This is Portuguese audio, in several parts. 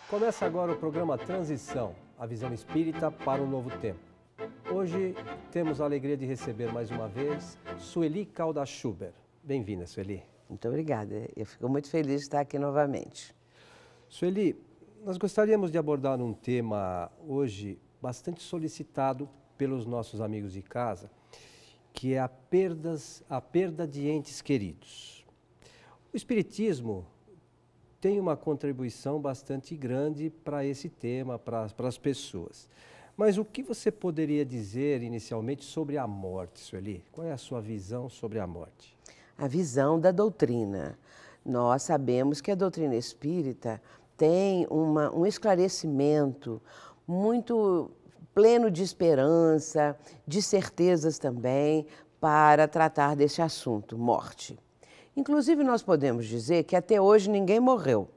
Começa agora o programa Transição, a visão espírita para um novo tempo. Hoje temos a alegria de receber mais uma vez Sueli Caldas Schubert. Bem-vinda, Sueli. Muito obrigada. Eu fico muito feliz de estar aqui novamente. Sueli, nós gostaríamos de abordar um tema hoje bastante solicitado pelos nossos amigos de casa, que é a perda de entes queridos. O Espiritismo tem uma contribuição bastante grande para esse tema, para as pessoas. Mas o que você poderia dizer inicialmente sobre a morte, Sueli? Qual é a sua visão sobre a morte? A visão da doutrina. Nós sabemos que a doutrina espírita tem um esclarecimento muito pleno de esperança, de certezas também, para tratar desse assunto, morte. Inclusive, nós podemos dizer que até hoje ninguém morreu,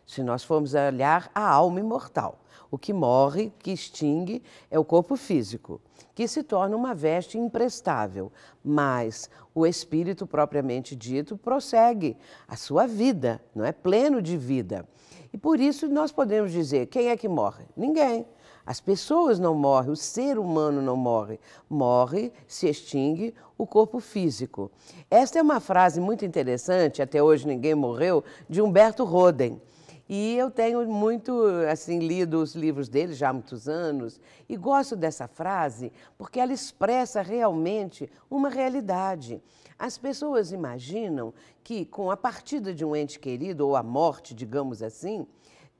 se nós formos olhar a alma imortal. O que morre, que extingue, é o corpo físico, que se torna uma veste imprestável, mas o espírito, propriamente dito, prossegue a sua vida, não é? Pleno de vida. E por isso nós podemos dizer, quem é que morre? Ninguém. As pessoas não morrem, o ser humano não morre. Morre, se extingue o corpo físico. Esta é uma frase muito interessante, até hoje ninguém morreu, de Humberto Roden. E eu tenho muito, assim, lido os livros dele já há muitos anos e gosto dessa frase porque ela expressa realmente uma realidade. As pessoas imaginam que com a partida de um ente querido, ou a morte, digamos assim,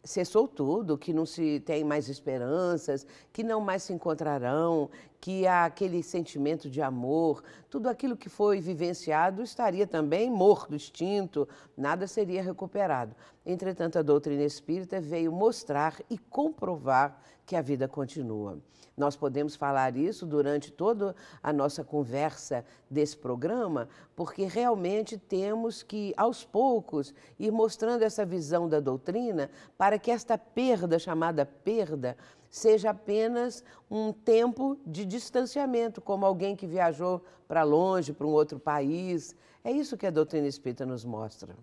cessou tudo, que não se tem mais esperanças, que não mais se encontrarão, que aquele sentimento de amor, tudo aquilo que foi vivenciado estaria também morto, extinto, nada seria recuperado. Entretanto, a doutrina espírita veio mostrar e comprovar que a vida continua. Nós podemos falar isso durante toda a nossa conversa desse programa, porque realmente temos que, aos poucos, ir mostrando essa visão da doutrina para que esta perda, chamada perda, seja apenas um tempo de distanciamento, como alguém que viajou para longe, para um outro país. É isso que a doutrina espírita nos mostra.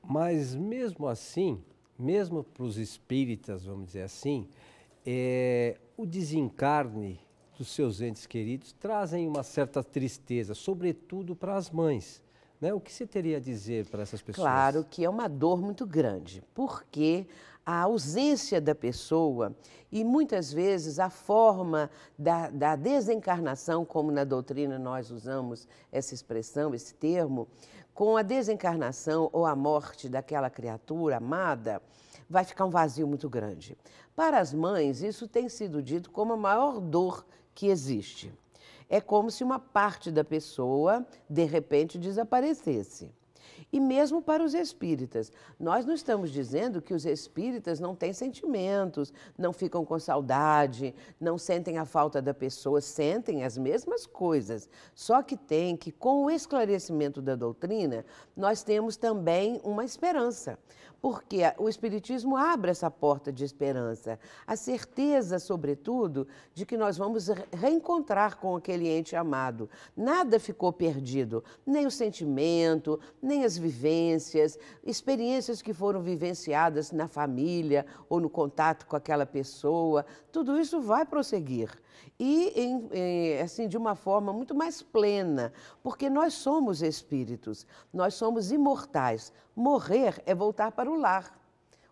Mas mesmo assim, mesmo para os espíritas, vamos dizer assim, o desencarne dos seus entes queridos trazem uma certa tristeza, sobretudo para as mães, né? O que você teria a dizer para essas pessoas? Claro que é uma dor muito grande, porque a ausência da pessoa e muitas vezes a forma da desencarnação, como na doutrina nós usamos essa expressão, esse termo, com a desencarnação ou a morte daquela criatura amada, vai ficar um vazio muito grande. Para as mães, isso tem sido dito como a maior dor que existe. É como se uma parte da pessoa, de repente, desaparecesse. E mesmo para os espíritas, nós não estamos dizendo que os espíritas não têm sentimentos, não ficam com saudade, não sentem a falta da pessoa, sentem as mesmas coisas. Só que tem que, com o esclarecimento da doutrina, nós temos também uma esperança. Porque o Espiritismo abre essa porta de esperança, a certeza, sobretudo, de que nós vamos reencontrar com aquele ente amado. Nada ficou perdido, nem o sentimento, nem as vivências, experiências que foram vivenciadas na família ou no contato com aquela pessoa, tudo isso vai prosseguir. E, assim, de uma forma muito mais plena, porque nós somos espíritos, nós somos imortais. Morrer é voltar para o lar.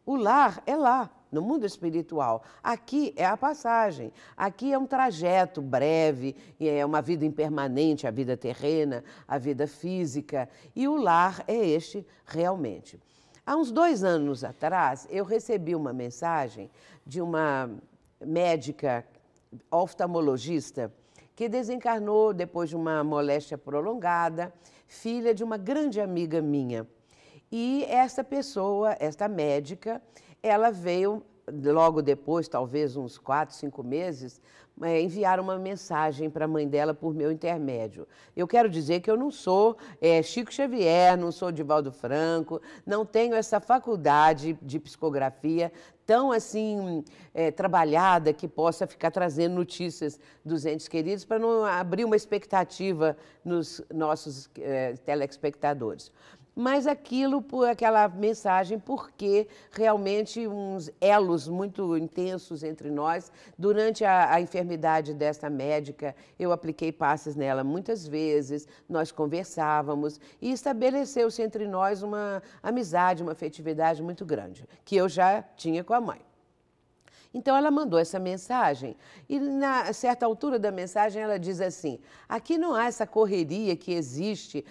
O lar é lá, no mundo espiritual. Aqui é a passagem, aqui é um trajeto breve, é uma vida impermanente, a vida terrena, a vida física, e o lar é este realmente. Há uns 2 anos atrás, eu recebi uma mensagem de uma médica oftalmologista que desencarnou depois de uma moléstia prolongada, filha de uma grande amiga minha. E essa pessoa, esta médica, ela veio logo depois, talvez uns 4, 5 meses, enviar uma mensagem para a mãe dela por meu intermédio. Eu quero dizer que eu não sou Chico Xavier, não sou Divaldo Franco, não tenho essa faculdade de psicografia tão assim trabalhada que possa ficar trazendo notícias dos entes queridos para não abrir uma expectativa nos nossos telespectadores. Mas aquela mensagem, porque realmente uns elos muito intensos entre nós. Durante a enfermidade desta médica, eu apliquei passes nela muitas vezes, nós conversávamos e estabeleceu-se entre nós uma amizade, uma afetividade muito grande, que eu já tinha com a mãe. Então, ela mandou essa mensagem e, na certa altura da mensagem, ela diz assim: aqui não há essa correria que existe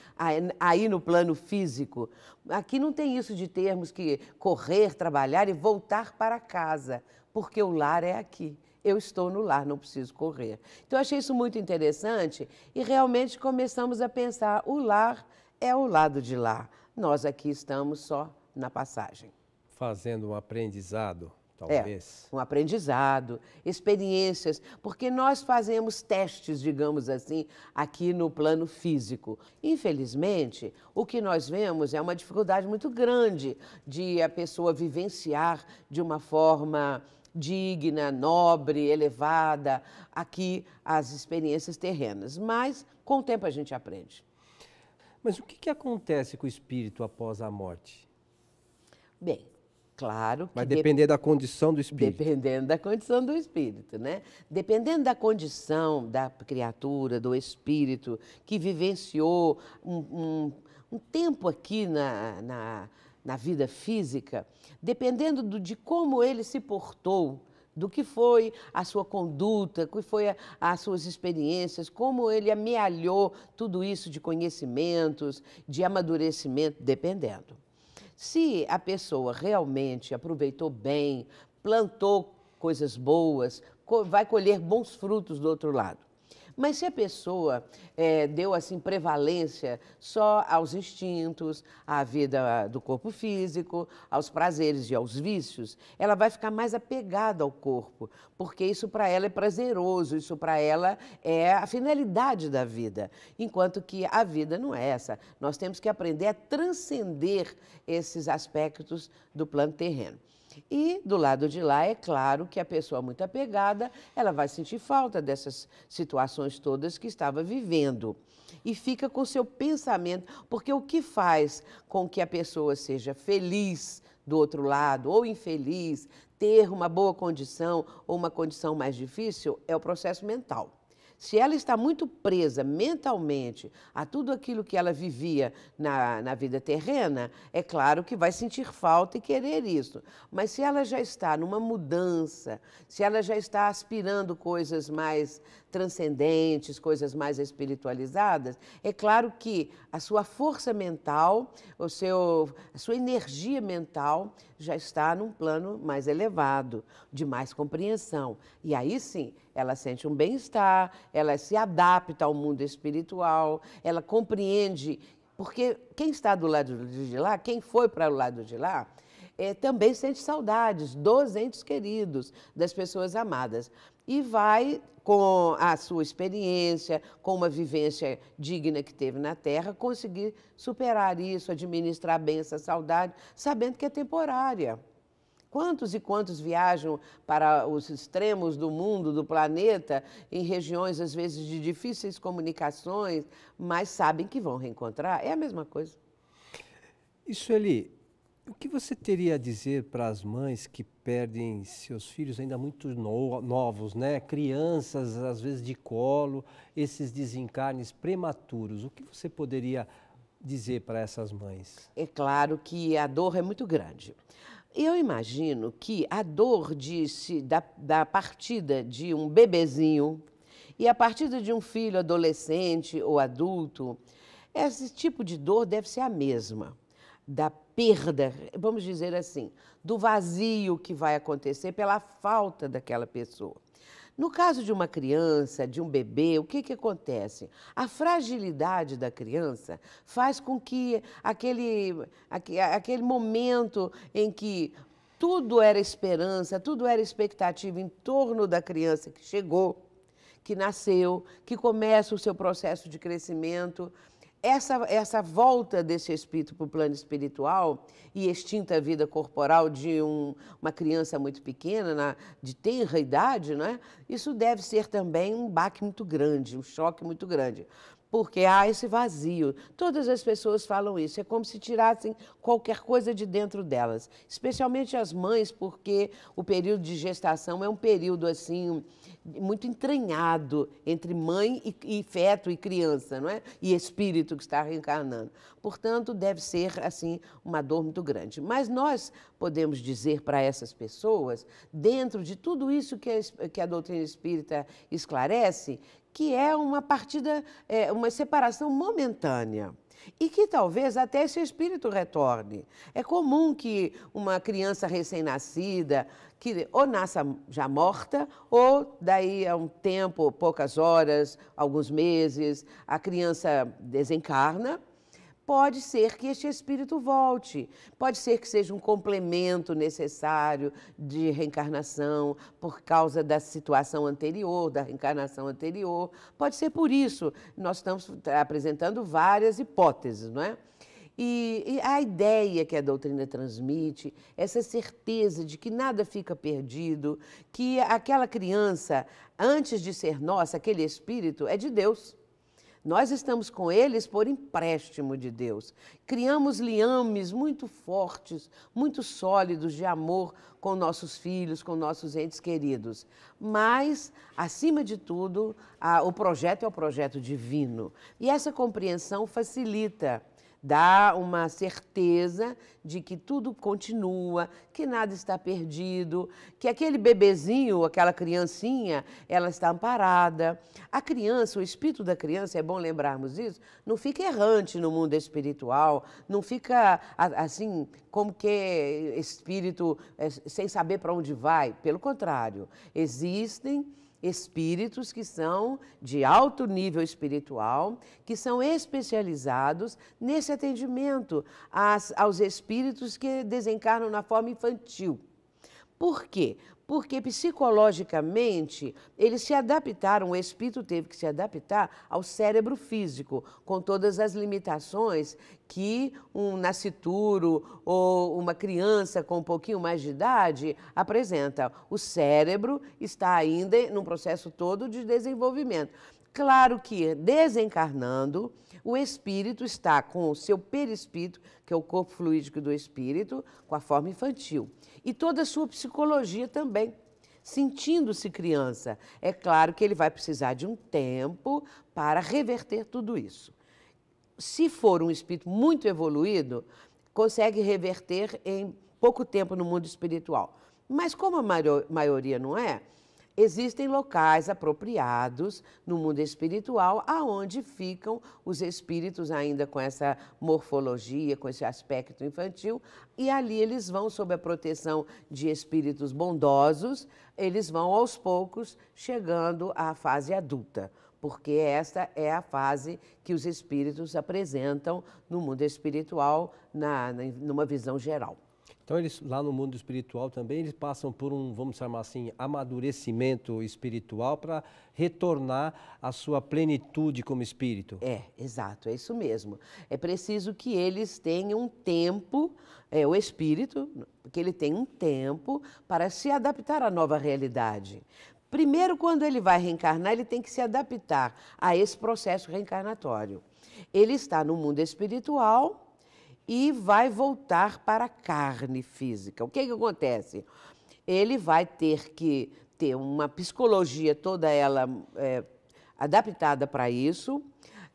aí no plano físico. Aqui não tem isso de termos que correr, trabalhar e voltar para casa, porque o lar é aqui. Eu estou no lar, não preciso correr. Então, eu achei isso muito interessante e realmente começamos a pensar: o lar é o lado de lá. Nós aqui estamos só na passagem. Fazendo um aprendizado. Talvez. Um aprendizado, experiências, porque nós fazemos testes, digamos assim, aqui no plano físico. Infelizmente, o que nós vemos é uma dificuldade muito grande de a pessoa vivenciar de uma forma digna, nobre, elevada, aqui as experiências terrenas. Mas, com o tempo, a gente aprende. Mas o que acontece com o espírito após a morte? Bem, claro que... Vai depender da condição do espírito. Dependendo da condição do espírito, né? Dependendo da condição da criatura, do espírito, que vivenciou um tempo aqui na vida física, dependendo de como ele se portou, do que foi a sua conduta, que foi as suas experiências, como ele amealhou tudo isso de conhecimentos, de amadurecimento, dependendo. Se a pessoa realmente aproveitou bem, plantou coisas boas, vai colher bons frutos do outro lado. Mas se a pessoa deu assim prevalência só aos instintos, à vida do corpo físico, aos prazeres e aos vícios, ela vai ficar mais apegada ao corpo, porque isso para ela é prazeroso, isso para ela é a finalidade da vida, enquanto que a vida não é essa. Nós temos que aprender a transcender esses aspectos do plano terreno. E do lado de lá, é claro que a pessoa muito apegada, ela vai sentir falta dessas situações todas que estava vivendo. E fica com seu pensamento, porque o que faz com que a pessoa seja feliz do outro lado ou infeliz, ter uma boa condição ou uma condição mais difícil, é o processo mental. Se ela está muito presa mentalmente a tudo aquilo que ela vivia na vida terrena, é claro que vai sentir falta e querer isso. Mas se ela já está numa mudança, se ela já está aspirando coisas mais transcendentes, coisas mais espiritualizadas, é claro que a sua força mental, a sua energia mental já está num plano mais elevado, de mais compreensão. E aí sim, ela sente um bem-estar, ela se adapta ao mundo espiritual, ela compreende, porque quem está do lado de lá, quem foi para o lado de lá, também sente saudades dos entes queridos, das pessoas amadas. E vai, com a sua experiência, com uma vivência digna que teve na Terra, conseguir superar isso, administrar bem essa saudade, sabendo que é temporária. Quantos e quantos viajam para os extremos do mundo, do planeta, em regiões, às vezes, de difíceis comunicações, mas sabem que vão reencontrar? É a mesma coisa. E, Sueli, o que você teria a dizer para as mães que perdem seus filhos ainda muito novos, né? Crianças, às vezes de colo, esses desencarnes prematuros? O que você poderia dizer para essas mães? É claro que a dor é muito grande. Eu imagino que a dor da partida de um bebezinho e a partida de um filho adolescente ou adulto, esse tipo de dor deve ser a mesma. Da perda, vamos dizer assim, do vazio que vai acontecer pela falta daquela pessoa. No caso de uma criança, de um bebê, o que acontece? A fragilidade da criança faz com que aquele momento em que tudo era esperança, tudo era expectativa em torno da criança que chegou, que nasceu, que começa o seu processo de crescimento. Essa volta desse espírito para o plano espiritual e extinta a vida corporal de uma criança muito pequena, de tenra idade, não é? Isso deve ser também um baque muito grande, um choque muito grande. Porque há esse vazio. Todas as pessoas falam isso, é como se tirassem qualquer coisa de dentro delas, especialmente as mães, porque o período de gestação é um período assim muito entranhado entre mãe e feto e criança, não é? E espírito que está reencarnando. Portanto, deve ser assim uma dor muito grande. Mas nós podemos dizer para essas pessoas, dentro de tudo isso que a doutrina espírita esclarece, que é uma partida, uma separação momentânea. E que talvez até esse espírito retorne. É comum que uma criança recém-nascida, que ou nasça já morta, ou daí a um tempo, poucas horas, alguns meses, a criança desencarna. Pode ser que este espírito volte, pode ser que seja um complemento necessário de reencarnação por causa da situação anterior, da reencarnação anterior. Pode ser por isso. Nós estamos apresentando várias hipóteses, não é? E a ideia que a doutrina transmite, essa certeza de que nada fica perdido, que aquela criança, antes de ser nossa, aquele espírito, é de Deus. Nós estamos com eles por empréstimo de Deus. Criamos liames muito fortes, muito sólidos de amor com nossos filhos, com nossos entes queridos. Mas, acima de tudo, o projeto é o projeto divino. E essa compreensão facilita, dá uma certeza de que tudo continua, que nada está perdido, que aquele bebezinho, aquela criancinha, ela está amparada. A criança, o espírito da criança, é bom lembrarmos isso, não fica errante no mundo espiritual, não fica assim, como que espírito sem saber para onde vai. Pelo contrário, existem espíritos que são de alto nível espiritual, que são especializados nesse atendimento aos espíritos que desencarnam na forma infantil. Por quê? Porque psicologicamente eles se adaptaram, o espírito teve que se adaptar ao cérebro físico, com todas as limitações que um nascituro ou uma criança com um pouquinho mais de idade apresenta. O cérebro está ainda num processo todo de desenvolvimento. Claro que, desencarnando, o espírito está com o seu perispírito, que é o corpo fluídico do espírito, com a forma infantil. E toda a sua psicologia também, sentindo-se criança. É claro que ele vai precisar de um tempo para reverter tudo isso. Se for um espírito muito evoluído, consegue reverter em pouco tempo no mundo espiritual. Mas como a maioria não é, existem locais apropriados no mundo espiritual aonde ficam os espíritos ainda com essa morfologia, com esse aspecto infantil, e ali eles vão, sob a proteção de espíritos bondosos, eles vão aos poucos chegando à fase adulta, porque esta é a fase que os espíritos apresentam no mundo espiritual, numa visão geral. Então, eles lá no mundo espiritual também, eles passam por um, vamos chamar assim, amadurecimento espiritual para retornar à sua plenitude como espírito. Exato, é isso mesmo. É preciso que eles tenham um tempo, o espírito, que ele tem um tempo para se adaptar à nova realidade. Primeiro, quando ele vai reencarnar, ele tem que se adaptar a esse processo reencarnatório. Ele está no mundo espiritual e vai voltar para a carne física. O que acontece? Ele vai ter que ter uma psicologia toda ela adaptada para isso.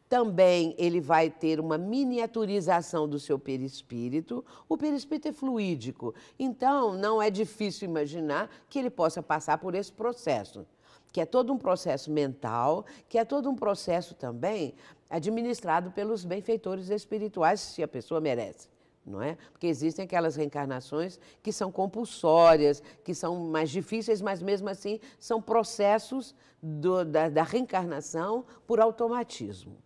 Também ele vai ter uma miniaturização do seu perispírito. O perispírito é fluídico, então não é difícil imaginar que ele possa passar por esse processo, que é todo um processo mental, que é todo um processo também administrado pelos benfeitores espirituais, se a pessoa merece, não é? Porque existem aquelas reencarnações que são compulsórias, que são mais difíceis, mas mesmo assim são processos da reencarnação por automatismo.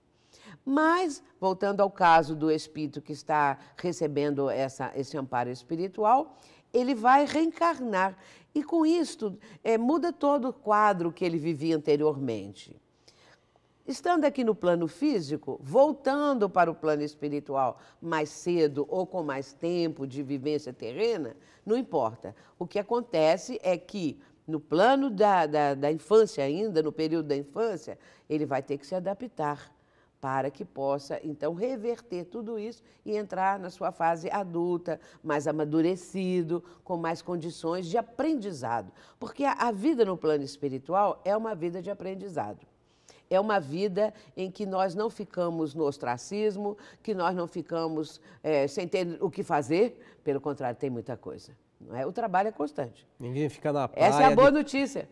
Mas, voltando ao caso do espírito que está recebendo esse amparo espiritual, ele vai reencarnar. E com isto, muda todo o quadro que ele vivia anteriormente. Estando aqui no plano físico, voltando para o plano espiritual mais cedo ou com mais tempo de vivência terrena, não importa. O que acontece é que no plano da infância ainda, no período da infância, ele vai ter que se adaptar para que possa, então, reverter tudo isso e entrar na sua fase adulta, mais amadurecido, com mais condições de aprendizado. Porque a vida no plano espiritual é uma vida de aprendizado. É uma vida em que nós não ficamos no ostracismo, que nós não ficamos sem ter o que fazer, pelo contrário, tem muita coisa. Não é? O trabalho é constante. Ninguém fica na praia. Essa é a boa notícia.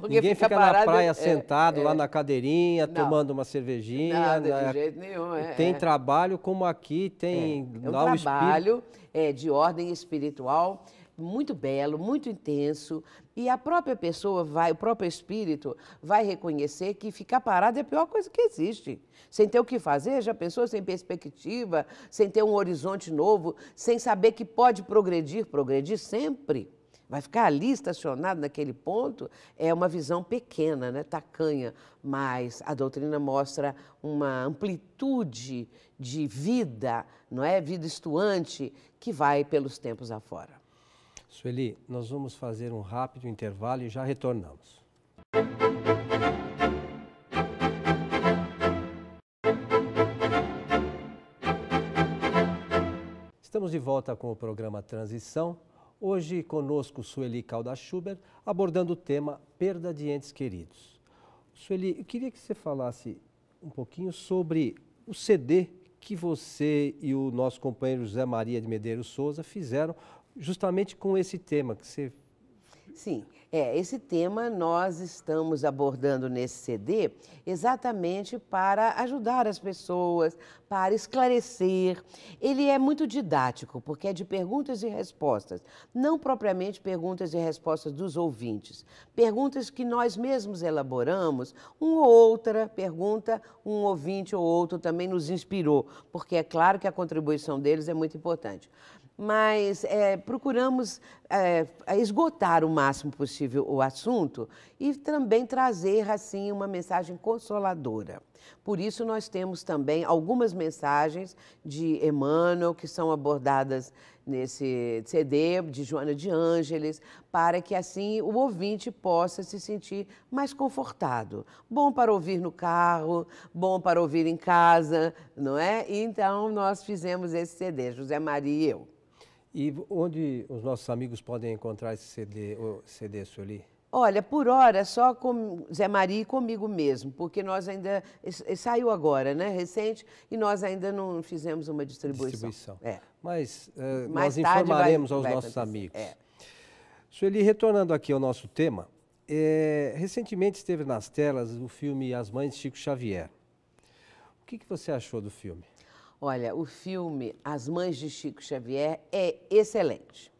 Ninguém fica na praia sentado lá na cadeirinha, não, tomando uma cervejinha. Nada, de jeito nenhum. Tem trabalho como aqui, tem um trabalho de ordem espiritual, muito belo, muito intenso, e a própria pessoa o próprio espírito vai reconhecer que ficar parado é a pior coisa que existe. Sem ter o que fazer, já pensou, sem perspectiva, sem ter um horizonte novo, sem saber que pode progredir sempre. Vai ficar ali estacionado naquele ponto, é uma visão pequena, né, tacanha, mas a doutrina mostra uma amplitude de vida, não é? Vida estuante, que vai pelos tempos afora. Sueli, nós vamos fazer um rápido intervalo e já retornamos. Estamos de volta com o programa Transição. Hoje conosco Sueli Caldas-Schubert, abordando o tema perda de entes queridos. Sueli, eu queria que você falasse um pouquinho sobre o CD que você e o nosso companheiro José Maria de Medeiros Souza fizeram justamente com esse tema que você... Sim, esse tema nós estamos abordando nesse CD exatamente para ajudar as pessoas, para esclarecer. Ele é muito didático, porque é de perguntas e respostas, não propriamente perguntas e respostas dos ouvintes. Perguntas que nós mesmos elaboramos, uma ou outra pergunta, um ouvinte ou outro também nos inspirou, porque é claro que a contribuição deles é muito importante. Mas procuramos esgotar o máximo possível o assunto e também trazer, assim, uma mensagem consoladora. Por isso, nós temos também algumas mensagens de Emmanuel, que são abordadas nesse CD, de Joana de Ângeles, para que, assim, o ouvinte possa se sentir mais confortado. Bom para ouvir no carro, bom para ouvir em casa, não é? Então, nós fizemos esse CD, José Maria e eu. E onde os nossos amigos podem encontrar esse CD, Sueli? Olha, por hora, só com Zé Maria e comigo mesmo, porque nós ainda... Saiu agora, né, recente, e nós ainda não fizemos uma distribuição. Mas nós informaremos aos nossos amigos. Sueli, retornando aqui ao nosso tema, recentemente esteve nas telas o filme As Mães de Chico Xavier. O que você achou do filme? Olha, o filme As Mães de Chico Xavier é excelente.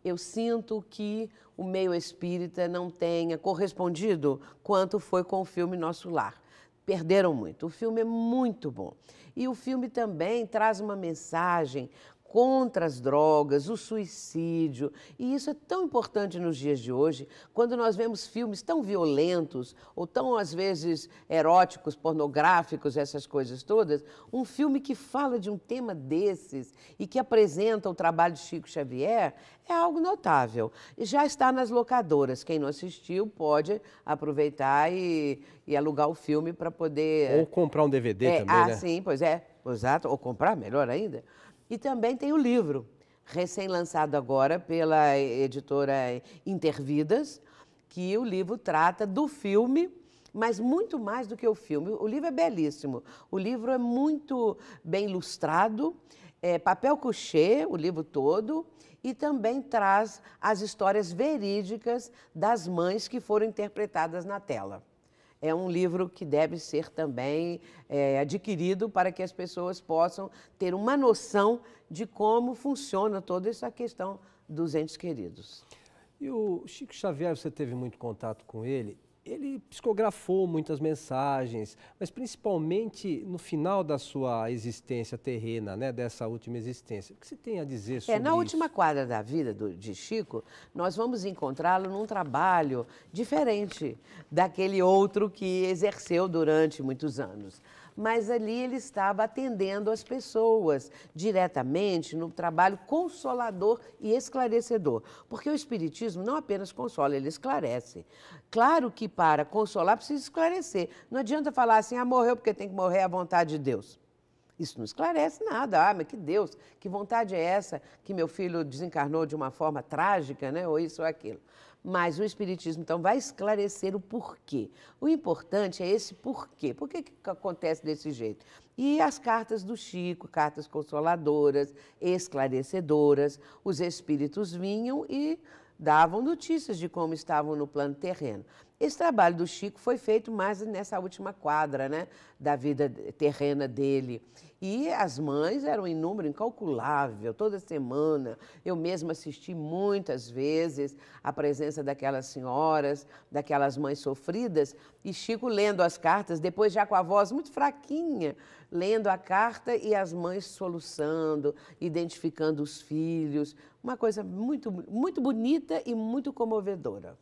Eu sinto que o meio espírita não tenha correspondido quanto foi com o filme Nosso Lar. Perderam muito. O filme é muito bom. E o filme também traz uma mensagem contra as drogas, o suicídio. E isso é tão importante nos dias de hoje, quando nós vemos filmes tão violentos, ou tão, às vezes, eróticos, pornográficos, essas coisas todas. Um filme que fala de um tema desses e que apresenta o trabalho de Chico Xavier é algo notável. Já está nas locadoras. Quem não assistiu pode aproveitar e alugar o filme para poder... Ou comprar um DVD também, né? Sim, pois é. Exato. Ou comprar, melhor ainda. E também tem o livro, recém-lançado agora pela editora Intervidas, que o livro trata do filme, mas muito mais do que o filme. O livro é belíssimo, o livro é muito bem ilustrado, papel couché, o livro todo, e também traz as histórias verídicas das mães que foram interpretadas na tela. É um livro que deve ser também adquirido para que as pessoas possam ter uma noção de como funciona toda essa questão dos entes queridos. E o Chico Xavier, você teve muito contato com ele, ele psicografou muitas mensagens, mas principalmente no final da sua existência terrena, né, dessa última existência. O que você tem a dizer sobre Na isso? última quadra da vida de Chico, nós vamos encontrá-lo num trabalho diferente daquele outro que exerceu durante muitos anos. Mas ali ele estava atendendo as pessoas diretamente no trabalho consolador e esclarecedor. Porque o Espiritismo não apenas consola, ele esclarece. Claro que para consolar precisa esclarecer. Não adianta falar assim, morreu porque tem que morrer à vontade de Deus. Isso não esclarece nada. Mas que Deus, que vontade é essa que meu filho desencarnou de uma forma trágica, né? Ou isso ou aquilo. Mas o Espiritismo, então, vai esclarecer o porquê. O importante é esse porquê. Por que acontece desse jeito? E as cartas do Chico, cartas consoladoras, esclarecedoras, os espíritos vinham e davam notícias de como estavam no plano terreno. Esse trabalho do Chico foi feito mais nessa última quadra, né, da vida terrena dele. E as mães eram em número incalculável, toda semana. Eu mesma assisti muitas vezes a presença daquelas senhoras, daquelas mães sofridas, e Chico lendo as cartas, depois já com a voz muito fraquinha, lendo a carta e as mães soluçando, identificando os filhos. Uma coisa muito, muito bonita e muito comovedora.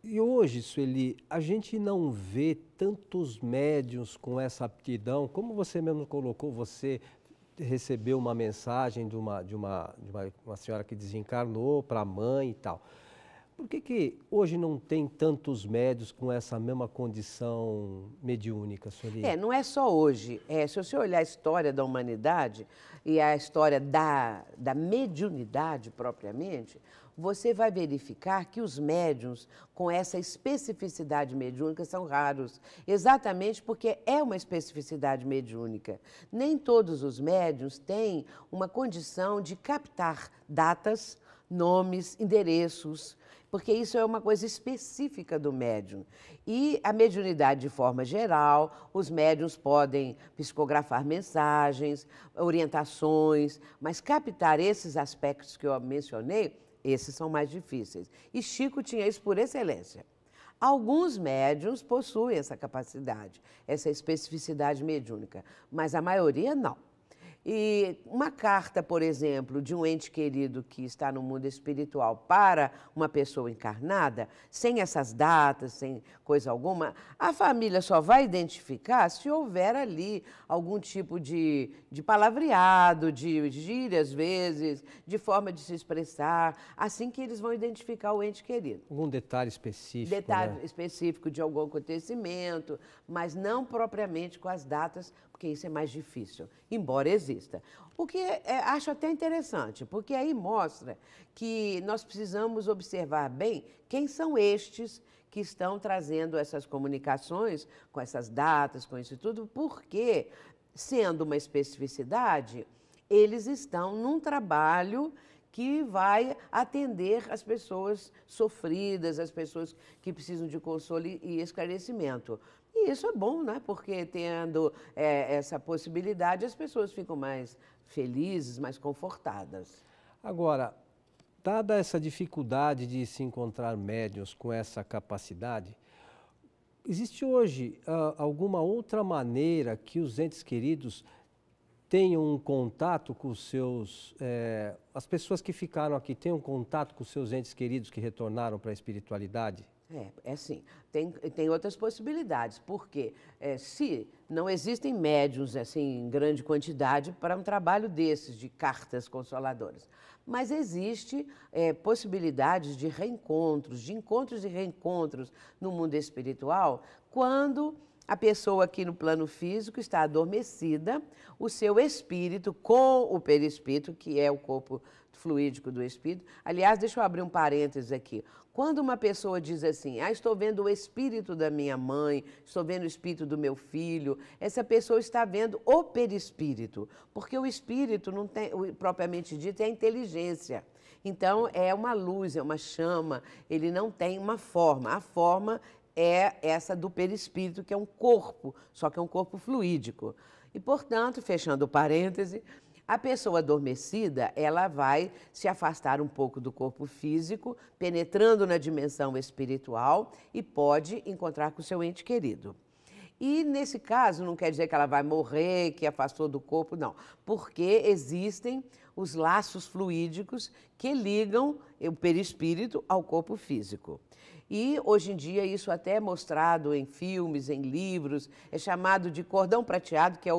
E hoje, Sueli, a gente não vê tantos médiuns com essa aptidão, como você mesmo colocou, você recebeu uma mensagem de uma senhora que desencarnou para a mãe e tal. Por que hoje não tem tantos médiuns com essa mesma condição mediúnica, Sueli? Não é só hoje. Se você olhar a história da humanidade e a história da mediunidade propriamente, você vai verificar que os médiuns com essa especificidade mediúnica são raros, exatamente porque é uma especificidade mediúnica. Nem todos os médiuns têm uma condição de captar datas, nomes, endereços, porque isso é uma coisa específica do médium. E a mediunidade, de forma geral, os médiuns podem psicografar mensagens, orientações, mas captar esses aspectos que eu mencionei, esses são mais difíceis. E Chico tinha isso por excelência. Alguns médiuns possuem essa capacidade, essa especificidade mediúnica, mas a maioria não. E uma carta, por exemplo, de um ente querido que está no mundo espiritual para uma pessoa encarnada, sem essas datas, sem coisa alguma, a família só vai identificar se houver ali algum tipo de palavreado, de gíria, às vezes, de forma de se expressar, assim que eles vão identificar o ente querido. Algum detalhe específico, Detalhe específico de algum acontecimento, mas não propriamente com as datas, porque isso é mais difícil, embora exista. O que acho até interessante, porque aí mostra que nós precisamos observar bem quem são estes que estão trazendo essas comunicações, com essas datas, com isso tudo, porque, sendo uma especificidade, eles estão num trabalho que vai atender as pessoas sofridas, as pessoas que precisam de consolo e esclarecimento. E isso é bom, né? Porque tendo essa possibilidade, as pessoas ficam mais felizes, mais confortadas. Agora, dada essa dificuldade de se encontrar médiuns com essa capacidade, existe hoje alguma outra maneira que os entes queridos tenham um contato com os seus... as pessoas que ficaram aqui tenham contato com os seus entes queridos que retornaram para a espiritualidade? Sim. Tem outras possibilidades, porque se não existem médiuns assim, em grande quantidade para um trabalho desses, de cartas consoladoras, mas existe possibilidades de reencontros, de encontros e reencontros no mundo espiritual, quando a pessoa aqui no plano físico está adormecida, o seu espírito com o perispírito, que é o corpo fluídico do espírito. Aliás, deixa eu abrir um parênteses aqui. Quando uma pessoa diz assim, estou vendo o espírito da minha mãe, estou vendo o espírito do meu filho, essa pessoa está vendo o perispírito, porque o espírito, não tem, propriamente dito, é a inteligência. Então, é uma luz, é uma chama, ele não tem uma forma. A forma é essa do perispírito, que é um corpo, só que é um corpo fluídico. E, portanto, fechando o parêntese, A pessoa adormecida, ela vai se afastar um pouco do corpo físico, penetrando na dimensão espiritual e pode encontrar com o seu ente querido. E nesse caso, não quer dizer que ela vai morrer, que afastou do corpo, não. Porque existem os laços fluídicos que ligam o perispírito ao corpo físico. E hoje em dia isso até é mostrado em filmes, em livros, é chamado de cordão prateado, que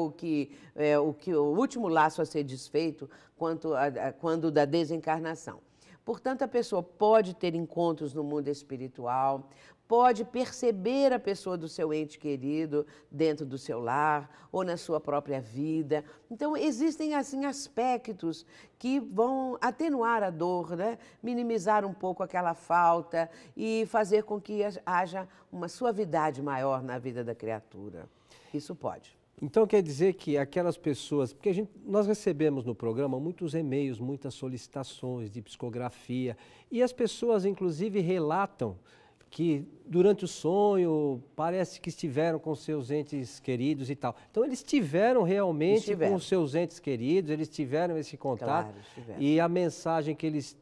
é o último laço a ser desfeito quando da desencarnação. Portanto, a pessoa pode ter encontros no mundo espiritual, pode perceber a pessoa do seu ente querido dentro do seu lar ou na sua própria vida. Então, existem, assim, aspectos que vão atenuar a dor, né? Minimizar um pouco aquela falta e fazer com que haja uma suavidade maior na vida da criatura. Isso pode. Então quer dizer que aquelas pessoas, porque nós recebemos no programa muitos e-mails, muitas solicitações de psicografia, e as pessoas inclusive relatam que durante o sonho parece que estiveram com seus entes queridos e tal. Então eles tiveram realmente com os seus entes queridos, eles tiveram esse contato, Claro, e a mensagem que eles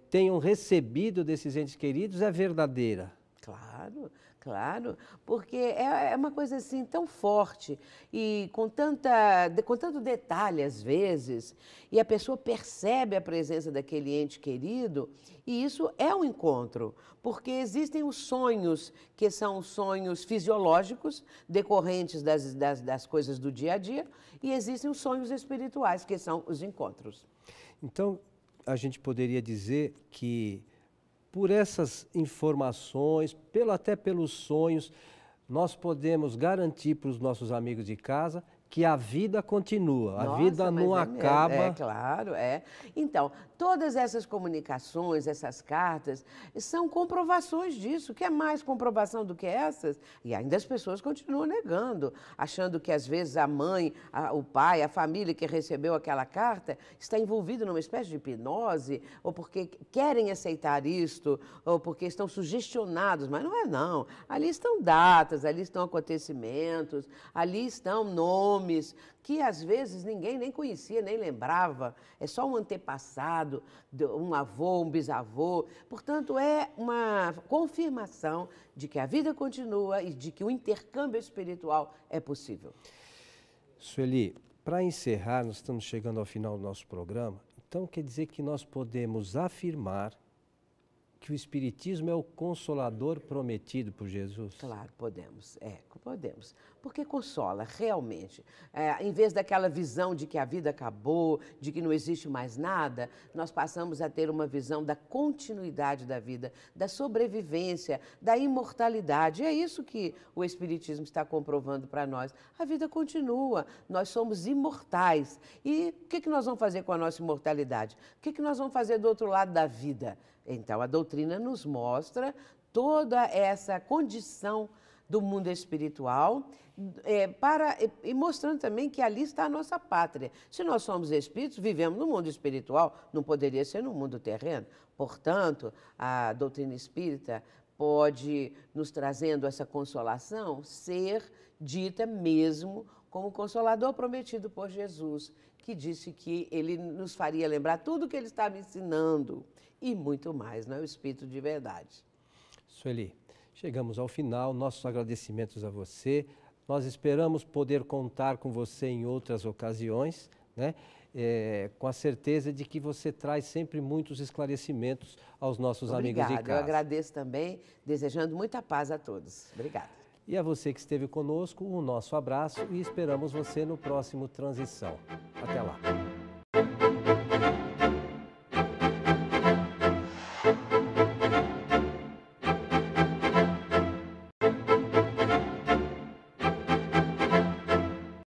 tenham recebido desses entes queridos é verdadeira. Claro, claro, porque é uma coisa assim tão forte e com tanto detalhe às vezes, e a pessoa percebe a presença daquele ente querido, e isso é um encontro, porque existem os sonhos, que são sonhos fisiológicos, decorrentes das coisas do dia a dia, e existem os sonhos espirituais, que são os encontros. Então, a gente poderia dizer que por essas informações, até pelos sonhos, nós podemos garantir para os nossos amigos de casa que a vida continua, a vida não acaba. É claro, é. Então, todas essas comunicações, essas cartas, são comprovações disso. Quer mais comprovação do que essas? E ainda as pessoas continuam negando, achando que às vezes a mãe, o pai, a família que recebeu aquela carta está envolvida numa espécie de hipnose, ou porque querem aceitar isto, ou porque estão sugestionados, mas não é não. Ali estão datas, ali estão acontecimentos, ali estão nomes, que às vezes ninguém nem conhecia, nem lembrava. É só um antepassado, um avô, um bisavô. Portanto, é uma confirmação de que a vida continua e de que o intercâmbio espiritual é possível. Sueli, para encerrar, nós estamos chegando ao final do nosso programa, então quer dizer que nós podemos afirmar que o Espiritismo é o consolador prometido por Jesus? Claro, podemos, podemos. Porque consola, realmente. Em vez daquela visão de que a vida acabou, de que não existe mais nada, nós passamos a ter uma visão da continuidade da vida, da sobrevivência, da imortalidade. É isso que o Espiritismo está comprovando para nós. A vida continua, nós somos imortais. E o que nós vamos fazer com a nossa imortalidade? O que nós vamos fazer do outro lado da vida? Então, a doutrina nos mostra toda essa condição do mundo espiritual e mostrando também que ali está a nossa pátria. Se nós somos espíritos, vivemos no mundo espiritual, não poderia ser no mundo terreno. Portanto, a doutrina espírita pode, nos trazendo essa consolação, ser dita mesmo como o consolador prometido por Jesus, que disse que ele nos faria lembrar tudo o que ele estava ensinando e muito mais, não é? O Espírito de verdade. Sueli, chegamos ao final, nossos agradecimentos a você. Nós esperamos poder contar com você em outras ocasiões, né? Com a certeza de que você traz sempre muitos esclarecimentos aos nossos amigos de casa. Eu agradeço também, desejando muita paz a todos. Obrigada. E a você que esteve conosco, o nosso abraço e esperamos você no próximo Transição. Até lá.